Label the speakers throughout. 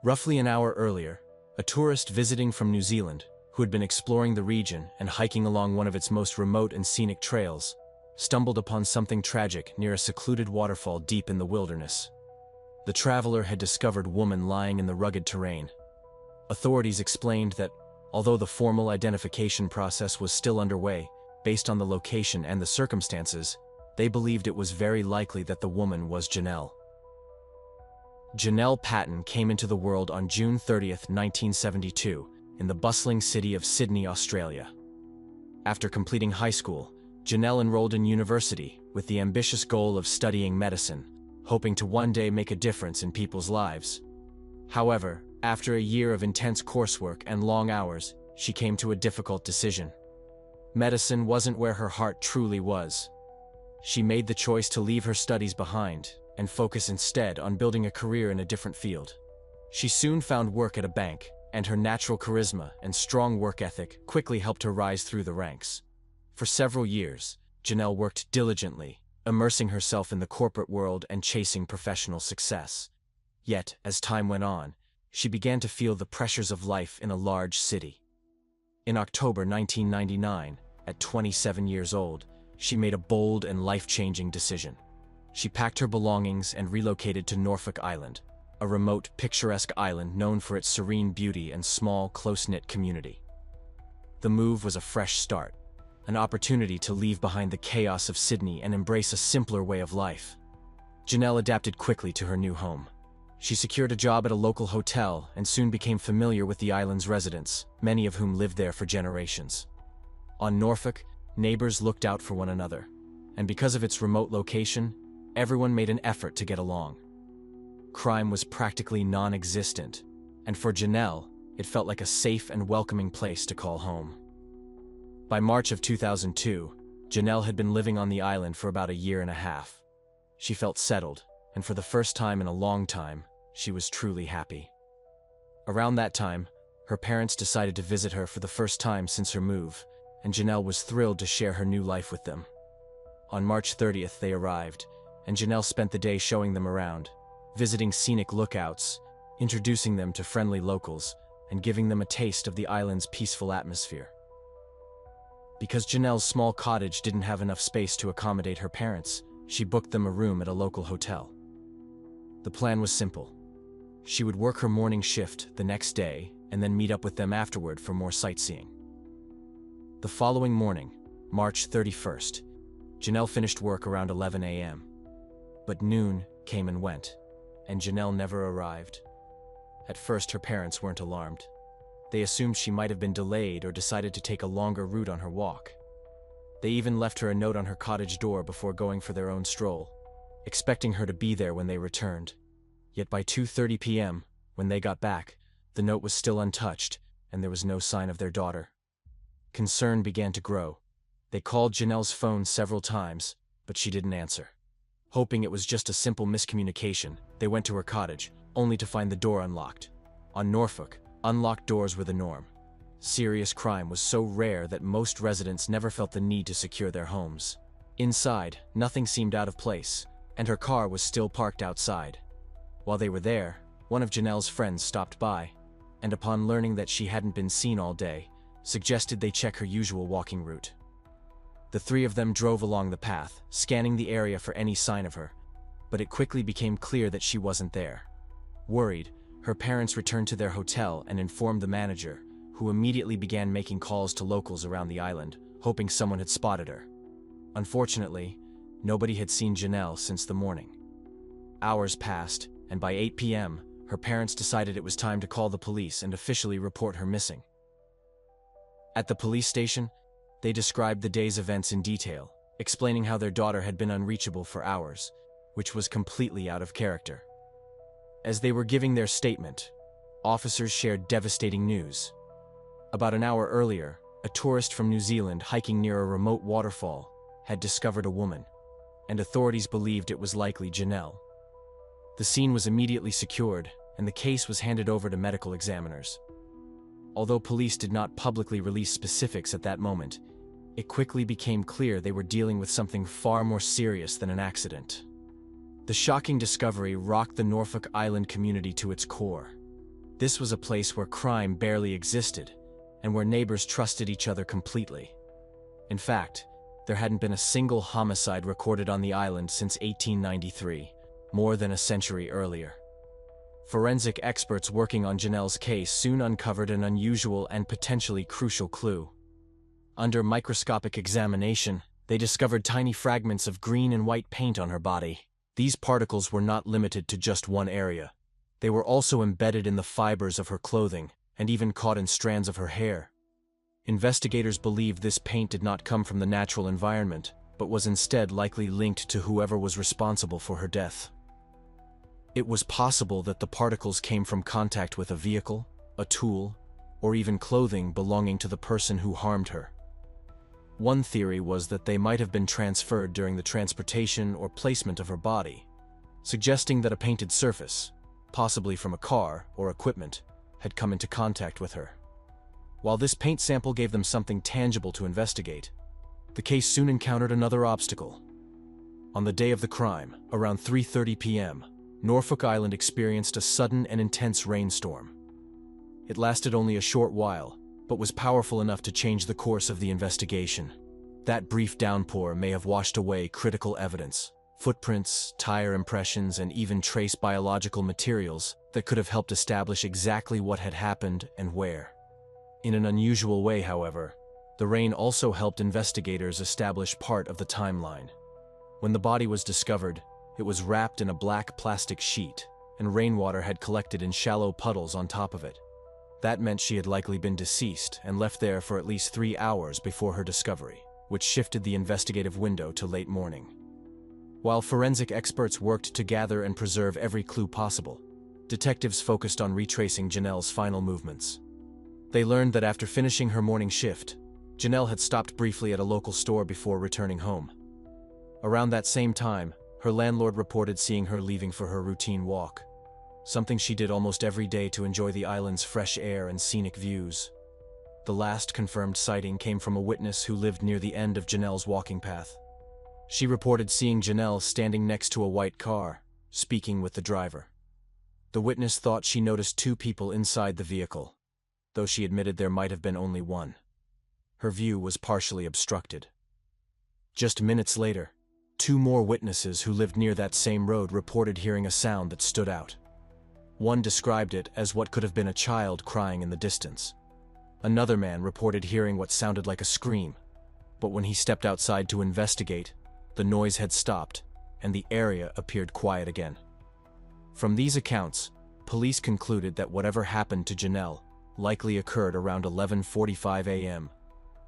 Speaker 1: Roughly an hour earlier, a tourist visiting from New Zealand, who had been exploring the region and hiking along one of its most remote and scenic trails, stumbled upon something tragic near a secluded waterfall deep in the wilderness. The traveler had discovered a woman lying in the rugged terrain. Authorities explained that, although the formal identification process was still underway, based on the location and the circumstances, they believed it was very likely that the woman was Janelle. Janelle Patton came into the world on June 30, 1972, in the bustling city of Sydney, Australia. After completing high school, Janelle enrolled in university with the ambitious goal of studying medicine, hoping to one day make a difference in people's lives. However, after a year of intense coursework and long hours, she came to a difficult decision. Medicine wasn't where her heart truly was. She made the choice to leave her studies behind and focus instead on building a career in a different field. She soon found work at a bank, and her natural charisma and strong work ethic quickly helped her rise through the ranks. For several years, Janelle worked diligently, immersing herself in the corporate world and chasing professional success. Yet, as time went on, she began to feel the pressures of life in a large city. In October 1999, at 27 years old, she made a bold and life-changing decision. She packed her belongings and relocated to Norfolk Island, a remote, picturesque island known for its serene beauty and small, close-knit community. The move was a fresh start, an opportunity to leave behind the chaos of Sydney and embrace a simpler way of life. Janelle adapted quickly to her new home. She secured a job at a local hotel and soon became familiar with the island's residents, many of whom lived there for generations. On Norfolk, neighbors looked out for one another, and because of its remote location, everyone made an effort to get along. Crime was practically non-existent, and for Janelle, it felt like a safe and welcoming place to call home. By March of 2002, Janelle had been living on the island for about a year and a half. She felt settled, and for the first time in a long time, she was truly happy. Around that time, her parents decided to visit her for the first time since her move, and Janelle was thrilled to share her new life with them. On March 30th, they arrived, and Janelle spent the day showing them around, visiting scenic lookouts, introducing them to friendly locals, and giving them a taste of the island's peaceful atmosphere. Because Janelle's small cottage didn't have enough space to accommodate her parents, she booked them a room at a local hotel. The plan was simple. She would work her morning shift the next day and then meet up with them afterward for more sightseeing. The following morning, March 31st, Janelle finished work around 11 a.m. But noon came and went, and Janelle never arrived. At first, her parents weren't alarmed. They assumed she might have been delayed or decided to take a longer route on her walk. They even left her a note on her cottage door before going for their own stroll, expecting her to be there when they returned. Yet by 2:30 p.m., when they got back, the note was still untouched, and there was no sign of their daughter. Concern began to grow. They called Janelle's phone several times, but she didn't answer. Hoping it was just a simple miscommunication, they went to her cottage, only to find the door unlocked. On Norfolk, unlocked doors were the norm. Serious crime was so rare that most residents never felt the need to secure their homes. Inside, nothing seemed out of place, and her car was still parked outside. While they were there, one of Janelle's friends stopped by, and upon learning that she hadn't been seen all day, suggested they check her usual walking route. The three of them drove along the path, scanning the area for any sign of her, but it quickly became clear that she wasn't there. Worried, her parents returned to their hotel and informed the manager, who immediately began making calls to locals around the island, hoping someone had spotted her. Unfortunately, nobody had seen Janelle since the morning. Hours passed, and by 8 p.m., her parents decided it was time to call the police and officially report her missing. At the police station, they described the day's events in detail, explaining how their daughter had been unreachable for hours, which was completely out of character. As they were giving their statement, officers shared devastating news. About an hour earlier, a tourist from New Zealand hiking near a remote waterfall had discovered a woman, and authorities believed it was likely Janelle. The scene was immediately secured, and the case was handed over to medical examiners. Although police did not publicly release specifics at that moment, it quickly became clear they were dealing with something far more serious than an accident. The shocking discovery rocked the Norfolk Island community to its core. This was a place where crime barely existed, and where neighbors trusted each other completely. In fact, there hadn't been a single homicide recorded on the island since 1893, more than a century earlier. Forensic experts working on Janelle's case soon uncovered an unusual and potentially crucial clue. Under microscopic examination, they discovered tiny fragments of green and white paint on her body. These particles were not limited to just one area. They were also embedded in the fibers of her clothing, and even caught in strands of her hair. Investigators believed this paint did not come from the natural environment, but was instead likely linked to whoever was responsible for her death. It was possible that the particles came from contact with a vehicle, a tool, or even clothing belonging to the person who harmed her. One theory was that they might have been transferred during the transportation or placement of her body, suggesting that a painted surface, possibly from a car or equipment, had come into contact with her. While this paint sample gave them something tangible to investigate, the case soon encountered another obstacle. On the day of the crime, around 3:30 p.m., Norfolk Island experienced a sudden and intense rainstorm. It lasted only a short while, but was powerful enough to change the course of the investigation. That brief downpour may have washed away critical evidence, footprints, tire impressions, and even trace biological materials that could have helped establish exactly what had happened and where. In an unusual way, however, the rain also helped investigators establish part of the timeline. When the body was discovered, it was wrapped in a black plastic sheet, and rainwater had collected in shallow puddles on top of it. That meant she had likely been deceased and left there for at least 3 hours before her discovery, which shifted the investigative window to late morning. While forensic experts worked to gather and preserve every clue possible, detectives focused on retracing Janelle's final movements. They learned that after finishing her morning shift, Janelle had stopped briefly at a local store before returning home. Around that same time, her landlord reported seeing her leaving for her routine walk, something she did almost every day to enjoy the island's fresh air and scenic views. The last confirmed sighting came from a witness who lived near the end of Janelle's walking path. She reported seeing Janelle standing next to a white car, speaking with the driver. The witness thought she noticed 2 people inside the vehicle, though she admitted there might have been only one. Her view was partially obstructed. Just minutes later, 2 more witnesses who lived near that same road reported hearing a sound that stood out. One described it as what could have been a child crying in the distance. Another man reported hearing what sounded like a scream, but when he stepped outside to investigate, the noise had stopped, and the area appeared quiet again. From these accounts, police concluded that whatever happened to Janelle likely occurred around 11:45 a.m.,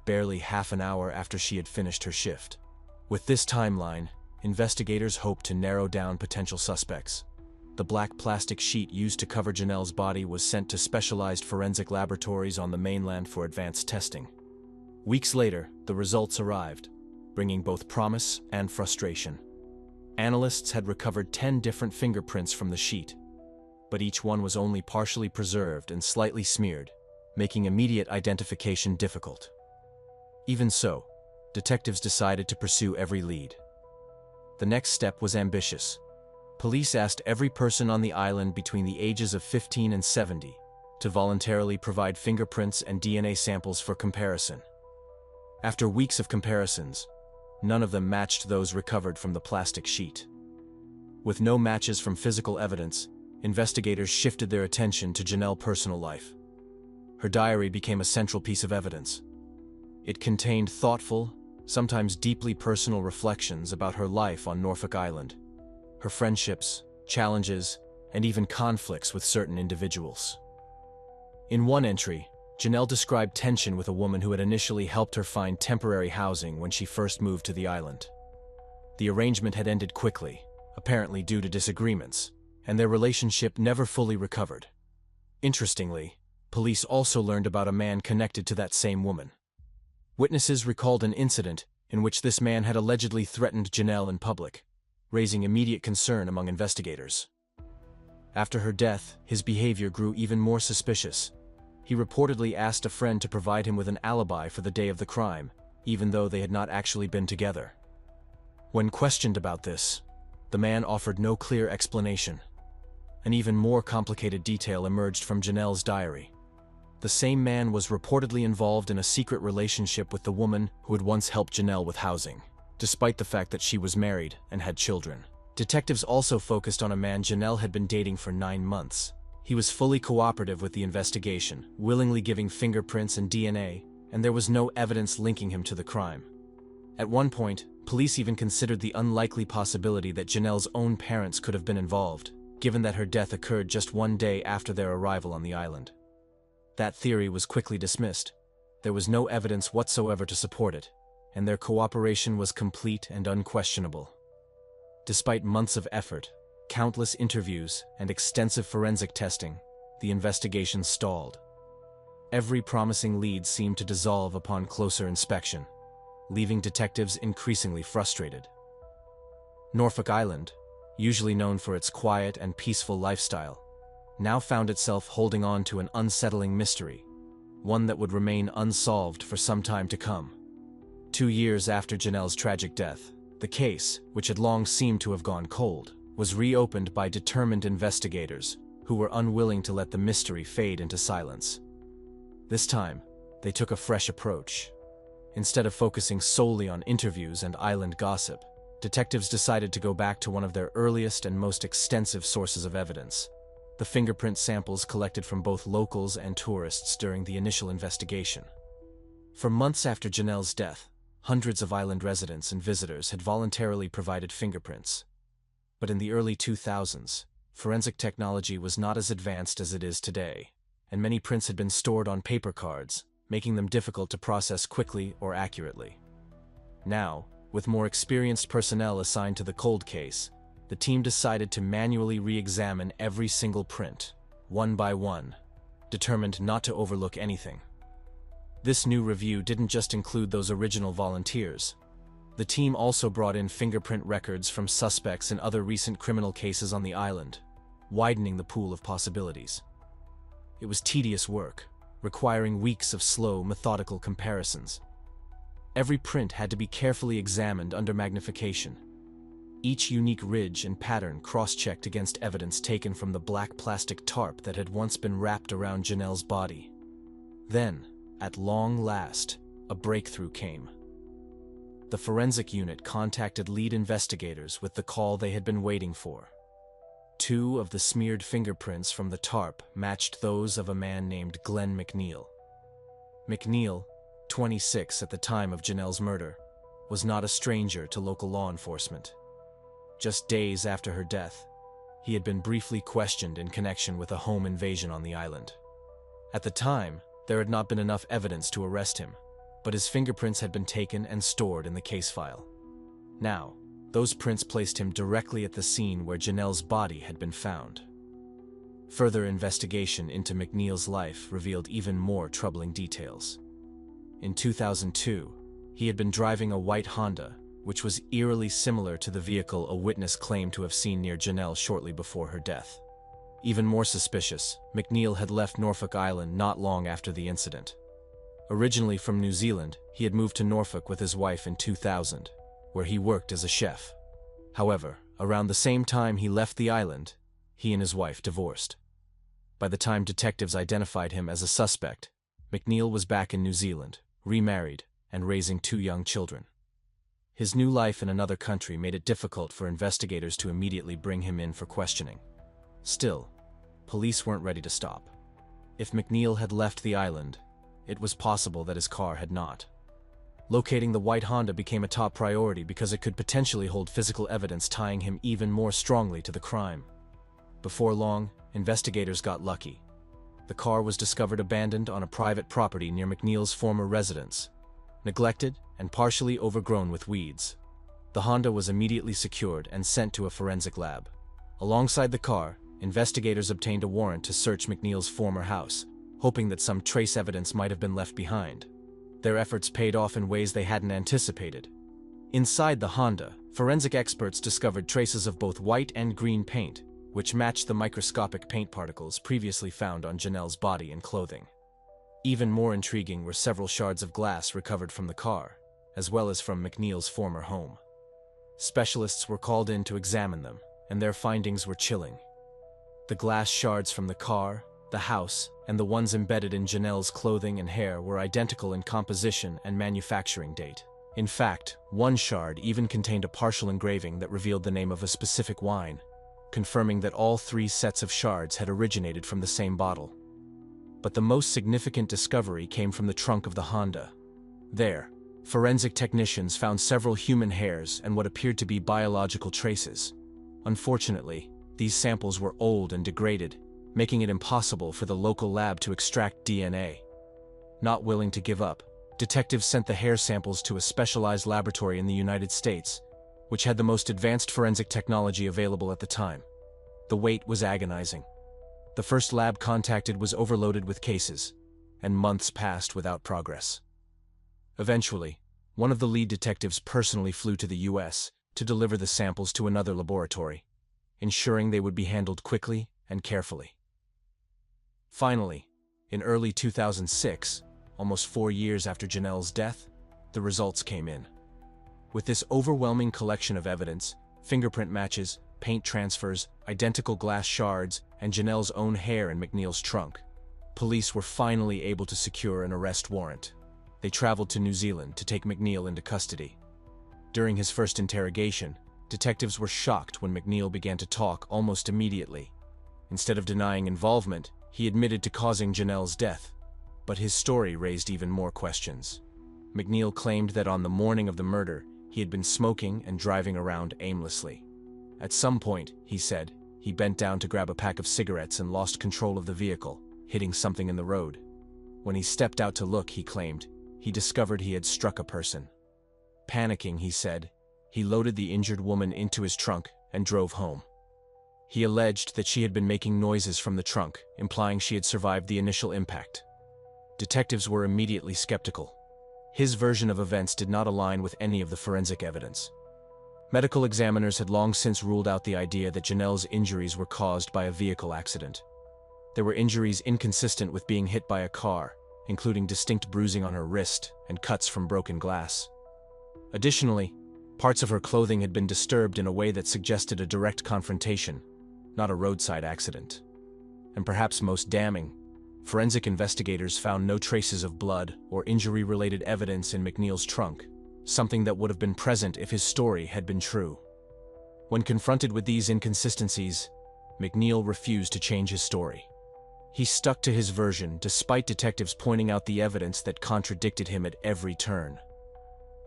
Speaker 1: barely half an hour after she had finished her shift. With this timeline, investigators hoped to narrow down potential suspects. The black plastic sheet used to cover Janelle's body was sent to specialized forensic laboratories on the mainland for advanced testing. Weeks later, the results arrived, bringing both promise and frustration. Analysts had recovered 10 different fingerprints from the sheet, but each one was only partially preserved and slightly smeared, making immediate identification difficult. Even so, detectives decided to pursue every lead. The next step was ambitious. Police asked every person on the island between the ages of 15 and 70 to voluntarily provide fingerprints and DNA samples for comparison. After weeks of comparisons, none of them matched those recovered from the plastic sheet. With no matches from physical evidence, investigators shifted their attention to Janelle's personal life. Her diary became a central piece of evidence. It contained thoughtful, sometimes deeply personal reflections about her life on Norfolk Island, her friendships, challenges, and even conflicts with certain individuals. In one entry, Janelle described tension with a woman who had initially helped her find temporary housing when she first moved to the island. The arrangement had ended quickly, apparently due to disagreements, and their relationship never fully recovered. Interestingly, police also learned about a man connected to that same woman. Witnesses recalled an incident in which this man had allegedly threatened Janelle in public, raising immediate concern among investigators. After her death, his behavior grew even more suspicious. He reportedly asked a friend to provide him with an alibi for the day of the crime, even though they had not actually been together. When questioned about this, the man offered no clear explanation. an even more complicated detail emerged from Janelle's diary. The same man was reportedly involved in a secret relationship with the woman who had once helped Janelle with housing, despite the fact that she was married and had children. Detectives also focused on a man Janelle had been dating for 9 months. He was fully cooperative with the investigation, willingly giving fingerprints and DNA, and there was no evidence linking him to the crime. At one point, police even considered the unlikely possibility that Janelle's own parents could have been involved, given that her death occurred just 1 day after their arrival on the island. That theory was quickly dismissed. There was no evidence whatsoever to support it, and their cooperation was complete and unquestionable. Despite months of effort, countless interviews, and extensive forensic testing, the investigation stalled. Every promising lead seemed to dissolve upon closer inspection, leaving detectives increasingly frustrated. Norfolk Island, usually known for its quiet and peaceful lifestyle, now found itself holding on to an unsettling mystery, one that would remain unsolved for some time to come. 2 years after Janelle's tragic death, the case, which had long seemed to have gone cold, was reopened by determined investigators who were unwilling to let the mystery fade into silence. This time, they took a fresh approach. Instead of focusing solely on interviews and island gossip, detectives decided to go back to one of their earliest and most extensive sources of evidence: the fingerprint samples collected from both locals and tourists during the initial investigation. For months after Janelle's death, hundreds of island residents and visitors had voluntarily provided fingerprints. But in the early 2000s, forensic technology was not as advanced as it is today, and many prints had been stored on paper cards, making them difficult to process quickly or accurately. Now, with more experienced personnel assigned to the cold case, the team decided to manually re-examine every single print, one by one, determined not to overlook anything. This new review didn't just include those original volunteers. The team also brought in fingerprint records from suspects in other recent criminal cases on the island, widening the pool of possibilities. It was tedious work, requiring weeks of slow, methodical comparisons. Every print had to be carefully examined under magnification. Each unique ridge and pattern cross-checked against evidence taken from the black plastic tarp that had once been wrapped around Janelle's body. Then, at long last, a breakthrough came. The forensic unit contacted lead investigators with the call they had been waiting for. 2 of the smeared fingerprints from the tarp matched those of a man named Glenn McNeil. McNeil, 26 at the time of Janelle's murder, was not a stranger to local law enforcement. Just days after her death, he had been briefly questioned in connection with a home invasion on the island. At the time, there had not been enough evidence to arrest him, but his fingerprints had been taken and stored in the case file. Now, those prints placed him directly at the scene where Janelle's body had been found. Further investigation into McNeil's life revealed even more troubling details. In 2002, he had been driving a white Honda, which was eerily similar to the vehicle a witness claimed to have seen near Janelle shortly before her death. Even more suspicious, McNeil had left Norfolk Island not long after the incident. Originally from New Zealand, he had moved to Norfolk with his wife in 2000, where he worked as a chef. However, around the same time he left the island, he and his wife divorced. By the time detectives identified him as a suspect, McNeil was back in New Zealand, remarried, and raising 2 young children. His new life in another country made it difficult for investigators to immediately bring him in for questioning. Still, police weren't ready to stop. If McNeil had left the island, it was possible that his car had not. Locating the white Honda became a top priority because it could potentially hold physical evidence tying him even more strongly to the crime. Before long, investigators got lucky. The car was discovered abandoned on a private property near McNeil's former residence, neglected and partially overgrown with weeds. The Honda was immediately secured and sent to a forensic lab. Alongside the car, investigators obtained a warrant to search McNeil's former house, hoping that some trace evidence might have been left behind. Their efforts paid off in ways they hadn't anticipated. Inside the Honda, forensic experts discovered traces of both white and green paint, which matched the microscopic paint particles previously found on Janelle's body and clothing. Even more intriguing were several shards of glass recovered from the car, as well as from McNeil's former home. Specialists were called in to examine them, and their findings were chilling. The glass shards from the car, the house, and the ones embedded in Janelle's clothing and hair were identical in composition and manufacturing date. In fact, one shard even contained a partial engraving that revealed the name of a specific wine, confirming that all 3 sets of shards had originated from the same bottle. But the most significant discovery came from the trunk of the Honda. There, forensic technicians found several human hairs and what appeared to be biological traces. Unfortunately, these samples were old and degraded, making it impossible for the local lab to extract DNA. Not willing to give up, detectives sent the hair samples to a specialized laboratory in the United States, which had the most advanced forensic technology available at the time. The wait was agonizing. The first lab contacted was overloaded with cases, and months passed without progress. Eventually, one of the lead detectives personally flew to the US to deliver the samples to another laboratory, ensuring they would be handled quickly and carefully. Finally, in early 2006, almost 4 years after Janelle's death, the results came in. With this overwhelming collection of evidence, fingerprint matches, paint transfers, identical glass shards, and Janelle's own hair in McNeil's trunk, police were finally able to secure an arrest warrant. They traveled to New Zealand to take McNeil into custody. During his first interrogation, detectives were shocked when McNeil began to talk almost immediately. Instead of denying involvement, he admitted to causing Janelle's death, but his story raised even more questions. McNeil claimed that on the morning of the murder, he had been smoking and driving around aimlessly. At some point, he said, he bent down to grab a pack of cigarettes and lost control of the vehicle, hitting something in the road. When he stepped out to look, he claimed, he discovered he had struck a person. Panicking, he said, he loaded the injured woman into his trunk and drove home. He alleged that she had been making noises from the trunk, implying she had survived the initial impact. Detectives were immediately skeptical. His version of events did not align with any of the forensic evidence. Medical examiners had long since ruled out the idea that Janelle's injuries were caused by a vehicle accident. There were injuries inconsistent with being hit by a car, including distinct bruising on her wrist and cuts from broken glass. Additionally, parts of her clothing had been disturbed in a way that suggested a direct confrontation, not a roadside accident. And perhaps most damning, forensic investigators found no traces of blood or injury-related evidence in McNeil's trunk, something that would have been present if his story had been true. When confronted with these inconsistencies, McNeil refused to change his story. He stuck to his version despite detectives pointing out the evidence that contradicted him at every turn.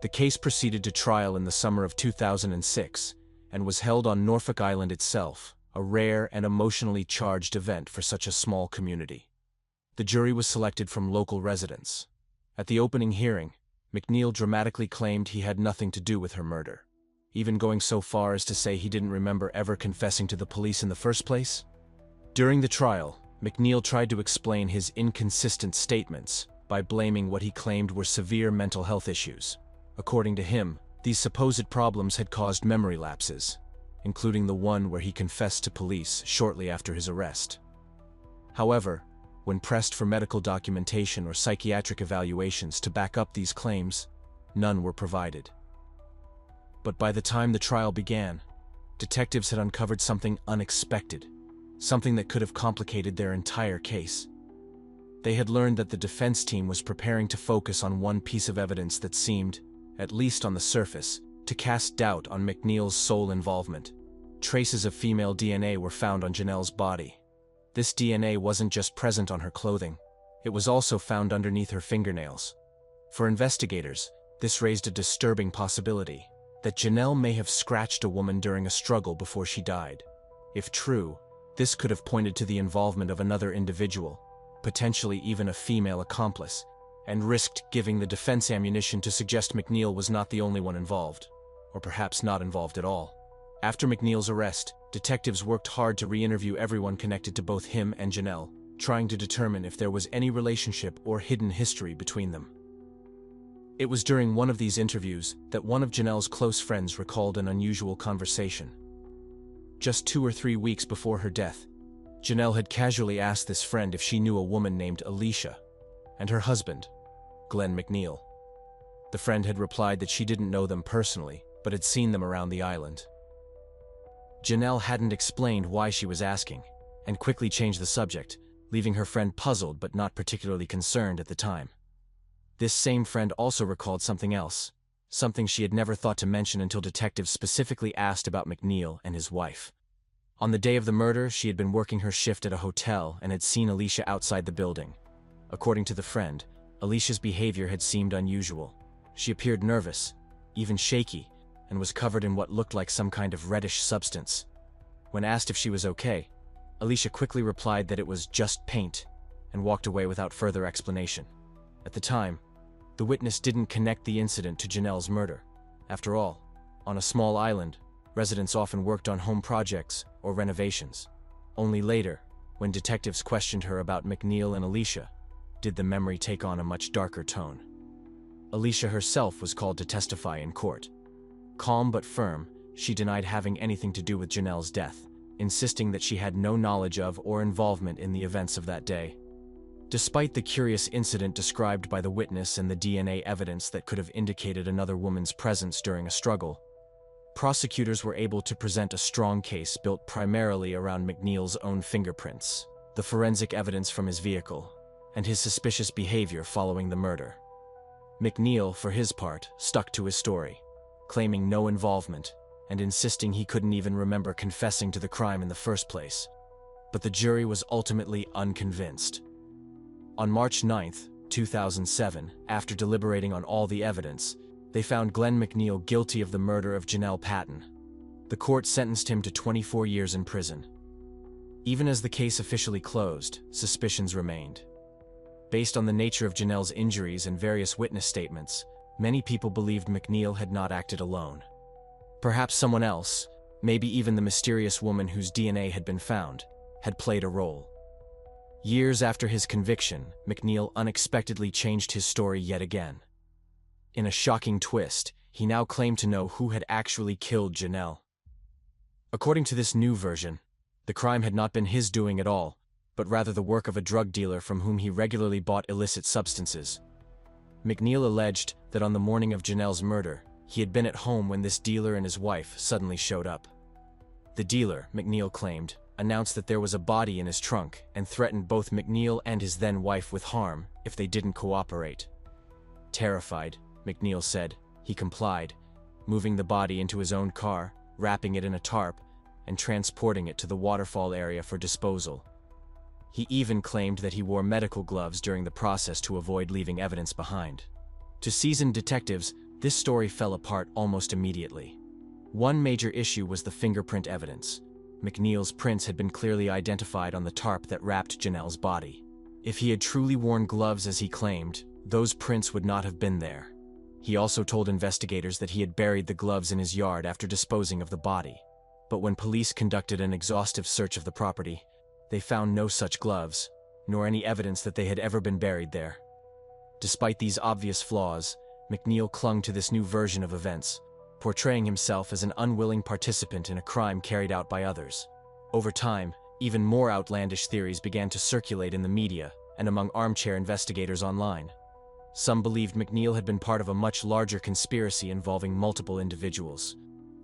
Speaker 1: The case proceeded to trial in the summer of 2006 and was held on Norfolk Island itself, a rare and emotionally charged event for such a small community. The jury was selected from local residents. At the opening hearing, McNeil dramatically claimed he had nothing to do with her murder, even going so far as to say he didn't remember ever confessing to the police in the first place. During the trial, McNeil tried to explain his inconsistent statements by blaming what he claimed were severe mental health issues. According to him, these supposed problems had caused memory lapses, including the one where he confessed to police shortly after his arrest. However, when pressed for medical documentation or psychiatric evaluations to back up these claims, none were provided. But by the time the trial began, detectives had uncovered something unexpected, something that could have complicated their entire case. They had learned that the defense team was preparing to focus on one piece of evidence that seemed, at least on the surface, to cast doubt on McNeil's sole involvement. Traces of female DNA were found on Janelle's body. This DNA wasn't just present on her clothing, it was also found underneath her fingernails. For investigators, this raised a disturbing possibility, that Janelle may have scratched a woman during a struggle before she died. If true, this could have pointed to the involvement of another individual, potentially even a female accomplice, and risked giving the defense ammunition to suggest McNeil was not the only one involved, or perhaps not involved at all. After McNeil's arrest, detectives worked hard to re-interview everyone connected to both him and Janelle, trying to determine if there was any relationship or hidden history between them. It was during one of these interviews that one of Janelle's close friends recalled an unusual conversation. Just 2 or 3 weeks before her death, Janelle had casually asked this friend if she knew a woman named Alicia, and her husband, Glenn McNeil. The friend had replied that she didn't know them personally, but had seen them around the island. Janelle hadn't explained why she was asking, and quickly changed the subject, leaving her friend puzzled but not particularly concerned at the time. This same friend also recalled something else, something she had never thought to mention until detectives specifically asked about McNeil and his wife. On the day of the murder, she had been working her shift at a hotel and had seen Alicia outside the building. According to the friend, Alicia's behavior had seemed unusual. She appeared nervous, even shaky, and was covered in what looked like some kind of reddish substance. When asked if she was okay, Alicia quickly replied that it was just paint and walked away without further explanation. At the time, the witness didn't connect the incident to Janelle's murder. After all, on a small island, residents often worked on home projects or renovations. Only later, when detectives questioned her about McNeil and Alicia, did the memory take on a much darker tone. Alicia herself was called to testify in court. Calm but firm, she denied having anything to do with Janelle's death, insisting that she had no knowledge of or involvement in the events of that day. Despite the curious incident described by the witness and the DNA evidence that could have indicated another woman's presence during a struggle, prosecutors were able to present a strong case built primarily around McNeil's own fingerprints, the forensic evidence from his vehicle, and his suspicious behavior following the murder. McNeil, for his part, stuck to his story, claiming no involvement and insisting he couldn't even remember confessing to the crime in the first place. But the jury was ultimately unconvinced. On March 9, 2007, after deliberating on all the evidence, they found Glenn McNeil guilty of the murder of Janelle Patton. The court sentenced him to 24 years in prison. Even as the case officially closed, suspicions remained. Based on the nature of Janelle's injuries and various witness statements, many people believed McNeil had not acted alone. Perhaps someone else, maybe even the mysterious woman whose DNA had been found, had played a role. Years after his conviction, McNeil unexpectedly changed his story yet again. In a shocking twist, he now claimed to know who had actually killed Janelle. According to this new version, the crime had not been his doing at all, but rather the work of a drug dealer from whom he regularly bought illicit substances. McNeil alleged that on the morning of Janelle's murder, he had been at home when this dealer and his wife suddenly showed up. The dealer, McNeil claimed, announced that there was a body in his trunk and threatened both McNeil and his then-wife with harm if they didn't cooperate. Terrified, McNeil said, he complied, moving the body into his own car, wrapping it in a tarp, and transporting it to the waterfall area for disposal. He even claimed that he wore medical gloves during the process to avoid leaving evidence behind. To seasoned detectives, this story fell apart almost immediately. One major issue was the fingerprint evidence. McNeil's prints had been clearly identified on the tarp that wrapped Janelle's body. If he had truly worn gloves as he claimed, those prints would not have been there. He also told investigators that he had buried the gloves in his yard after disposing of the body. But when police conducted an exhaustive search of the property, they found no such gloves, nor any evidence that they had ever been buried there. Despite these obvious flaws, McNeil clung to this new version of events, portraying himself as an unwilling participant in a crime carried out by others. Over time, even more outlandish theories began to circulate in the media and among armchair investigators online. Some believed McNeil had been part of a much larger conspiracy involving multiple individuals.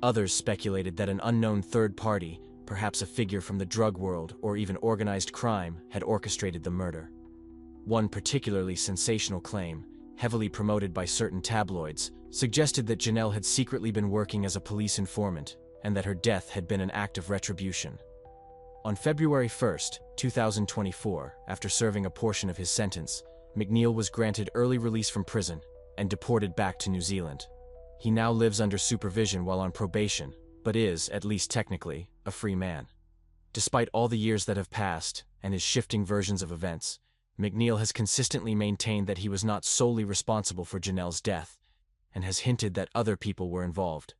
Speaker 1: Others speculated that an unknown third party, perhaps a figure from the drug world or even organized crime, had orchestrated the murder. One particularly sensational claim, heavily promoted by certain tabloids, suggested that Janelle had secretly been working as a police informant and that her death had been an act of retribution. On February 1, 2024, after serving a portion of his sentence, McNeil was granted early release from prison and deported back to New Zealand. He now lives under supervision while on probation, but is, at least technically, a free man. Despite all the years that have passed and his shifting versions of events, McNeil has consistently maintained that he was not solely responsible for Janelle's death, and has hinted that other people were involved.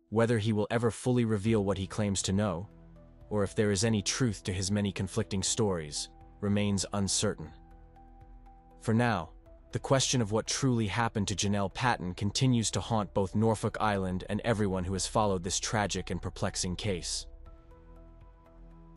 Speaker 1: Whether he will ever fully reveal what he claims to know, or if there is any truth to his many conflicting stories, remains uncertain. For now, the question of what truly happened to Janelle Patton continues to haunt both Norfolk Island and everyone who has followed this tragic and perplexing case.